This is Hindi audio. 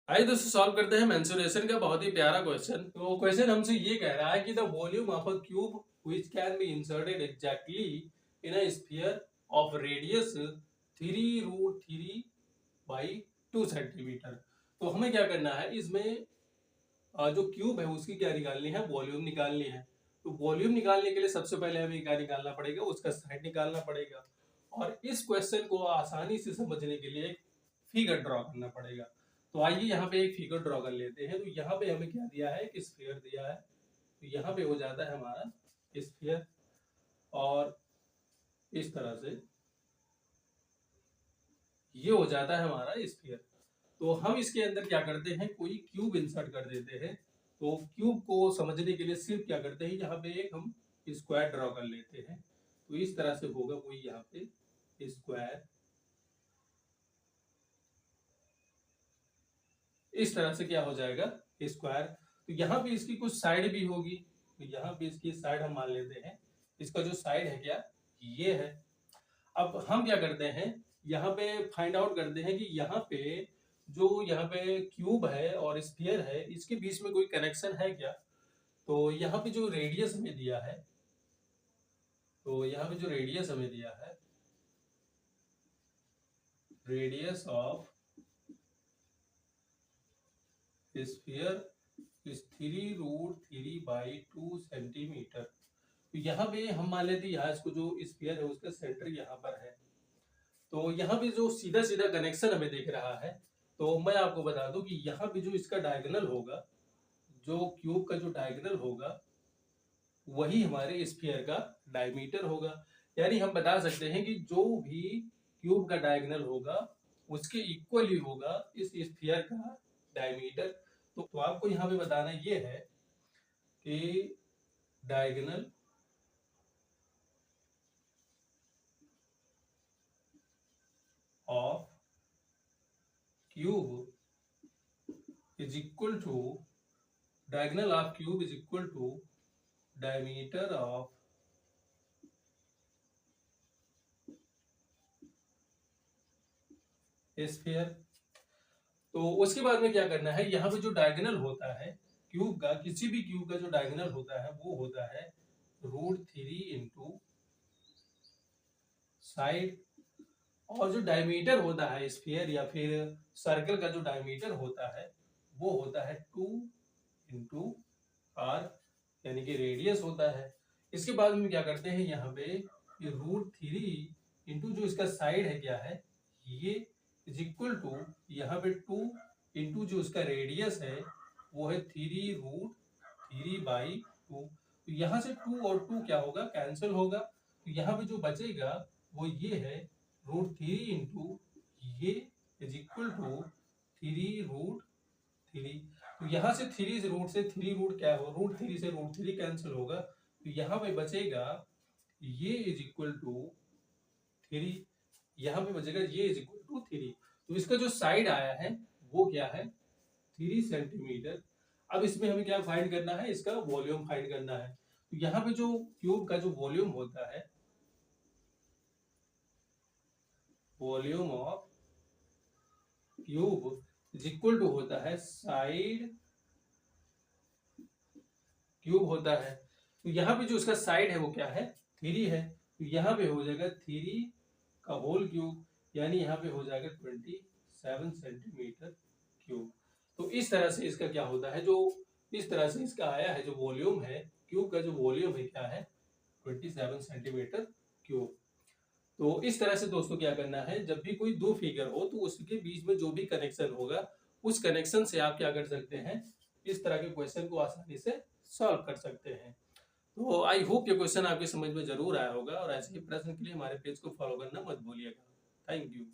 आइए दोस्तों सॉल्व करते हैं मेंसुरेशन का बहुत ही प्यारा क्वेश्चन। तो क्वेश्चन हमसे ये कह रहा है कि the volume of a cube which can be inserted exactly in a sphere of radius 3√3 by 2 centimetre. तो हमें क्या करना है इसमें जो क्यूब है उसकी क्या निकालनी है, वॉल्यूम निकालनी है। तो वॉल्यूम निकालने के लिए सबसे पहले हमें क्या निकालना पड़ेगा, उसका साइड निकालना पड़ेगा। और इस क्वेश्चन को आसानी से समझने के लिए एक फिगर ड्रॉ करना पड़ेगा। तो आइए यहाँ पे एक फिगर ड्रॉ कर लेते हैं। तो यहाँ पे हमें क्या दिया है, एक स्फीयर दिया है। तो यहाँ पे हो जाता है हमारा स्फीयर, और इस तरह से ये हो जाता है हमारा स्फीयर। तो हम इसके अंदर क्या करते हैं, कोई क्यूब इंसर्ट कर देते हैं। तो क्यूब को समझने के लिए सिर्फ क्या करते हैं, यहाँ पे एक हम स्क्वायर ड्रॉ कर लेते हैं। तो इस तरह से होगा कोई यहाँ पे स्क्वायर, इस तरह से क्या हो जाएगा, स्क्वायर। तो यहाँ पे इसकी कुछ साइड भी होगी। तो यहाँ पे इसकी साइड हम मान लेते हैं, इसका जो साइड है क्या, ये है। अब हम क्या करते हैं, यहाँ पे फाइंड आउट करते हैं कि यहाँ पे जो यहाँ पे क्यूब है और स्फीयर है, इसके बीच में कोई कनेक्शन है क्या। तो यहाँ पे जो रेडियस हमें दिया है, तो यहाँ पे जो रेडियस हमें दिया है, radius of sphere is 3√3/2 centimetre. तो यहाँ पे हम मान लेते हैं, यहाँ इसको जो स्फीयर है उसका सेंटर यहाँ पर है। तो यहाँ पे जो सीधा सीधा कनेक्शन हमें दिख रहा है, तो मैं आपको बता दूं कि यहाँ पे जो इसका डायगोनल होगा, जो क्यूब का जो डायगोनल होगा, वही हमारे स्फीयर का डायमीटर होगा। यानी हम बता सकते हैं कि जो भी क्यूब का डायगोनल होगा उसके इक्वल ही होगा इस स्फीयर का डायमीटर। तो आपको यहाँ पे बताना ये है कि diagonal of cube is equal to diagonal of cube is equal to diameter of sphere। तो उसके बाद में क्या करना है, यहाँ पे जो डायगोनल होता है क्यूब का, किसी भी क्यूब का जो डायगोनल होता है वो होता है √3 इंटू साइड। और जो डायमीटर होता है स्फीयर या फिर सर्कल का जो डायमीटर होता है वो होता है 2 इंटू आर, यानी कि रेडियस होता है। इसके बाद में क्या करते हैं, यहाँ पे ये √3 इंटू जो इसका साइड है क्या है, ये इज इक्वल टू यहाँ पे 2 इंटू जो इसका रेडियस है वो है 3√3/2। तो यहाँ से 2 और 2 क्या होगा, कैंसिल होगा। तो यहाँ पे जो बचेगा वो ये है √3 इंटू ये इज इक्वल टू 3√3। तो यहाँ से 3 रूट से 3 रूट क्या हो, √3 से √3 कैंसिल होगा। तो यहाँ पे बचेगा ये इज इक्वल टू 3, यहाँ पे बचेगा ये इज इक्वल टू 3। तो इसका जो साइड आया है वो क्या है, 3 सेंटीमीटर। अब इसमें हमें क्या फाइंड करना है, इसका वॉल्यूम फाइंड करना है। तो यहाँ पे जो क्यूब का जो वॉल्यूम होता है, volume of cube is equal to होता है साइड क्यूब होता है। तो यहाँ पे जो उसका साइड है वो क्या है, 3 है। तो यहाँ पे हो जाएगा 3 का होल क्यूब, यानी यहाँ पे हो जाएगा 27 सेंटीमीटर क्यूब। तो इस तरह से इसका क्या होता है, जो इस तरह से इसका आया है, जो वॉल्यूम है क्यूब का, जो वॉल्यूम है क्या है 27 सेंटीमीटर क्यूब। तो इस तरह से दोस्तों क्या करना है, जब भी कोई दो फिगर हो तो उसके बीच में जो भी कनेक्शन होगा उस कनेक्शन से आप क्या कर सकते हैं, इस तरह के क्वेश्चन को आसानी से सॉल्व कर सकते हैं। तो आई होप ये क्वेश्चन आपके समझ में जरूर आया होगा, और ऐसे ही प्रश्न के लिए हमारे पेज को फॉलो करना मत भूलिएगा। Thank you.